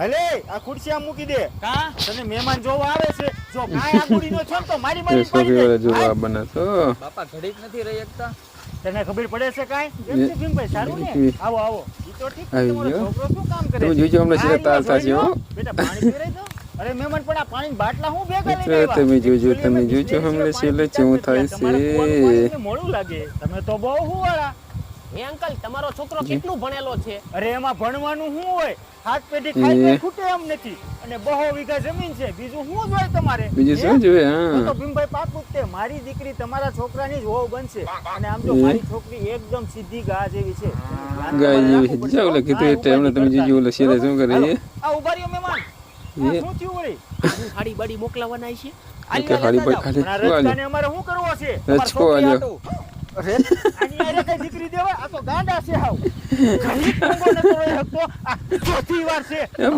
હલે આ ખુરશી આ મૂકી દે કા તને મહેમાન જોવા આવે છે જો કાંઈ આંગુડી નો છો તો મારી મારી છોકરી પાડી વાળા દે જોવા બને તો બાપા ઘડીક નથી રહી એકતા. તને ખબર પડે છે કાંઈ કેમ છે ભીમભાઈ સારું ને આવો આવો ઈ તો ઠીક છે આવી તમારો ગયો. છોકરો શું કામ કરે તમે છે? જોજો હમણાં સીધા તાલ જોઈ થશે લો. હો. બેટા પાણી પીવડાવી દો અરે મહેમાન પણ આ પાણી બાટલા હું ભેગા લઈને મિત્રો, આવ્યા? તમે જોજો, Actually તમે અમે જોજો, બિસ્લેરી હમણાં સિવાય છેલ્લે પાણી કેવું પીતા જ નથી. થાય તમારા છે. કૂવાનું પાણી અમને મોડું લાગે તમે તો બહુ હુવાળા. એ અંકલ તમારો છોકરો કેટલું ભણેલો છે? અરે એમાં ભણવાનું શું હોય હાથ પેઢી ખાઈ એ. ખૂટે એમ નથી અને બહુ વીઘા જમીન છે બીજું શું જોઈએ તમારે બીજું હે? શું જોઈએ? તો હા ભીમભાઈ પાકું જ તે મારી દીકરી તમારા છોકરાની જ વહુ બનશે અને આમ જો એ. મારી છોકરી એકદમ સીધી ગા જેવી છે ગાય જેવી છે. જાઓ, ઓલા કીધું એટલે હમણાં તમે જોજો, ઓલા શેરે શું કરે એ. આ ઉભા રહ્યો મહેમાન આ એ. શું થયું વળી હાડી બાડી મોકલાવાના છે? કે હાડી બાઈ ખાલી પણ આ શું રચકાને અમારે શું કરવો છે તમારી રચકો છોકરી આલ્યો. હાટુ. અરે આની હારે કઈ દીકરી દેવા આ તો ગાંડા છે હાવ ઘણી કોંગો નતો રહી શકતો આ ચોથી વાર છે એમ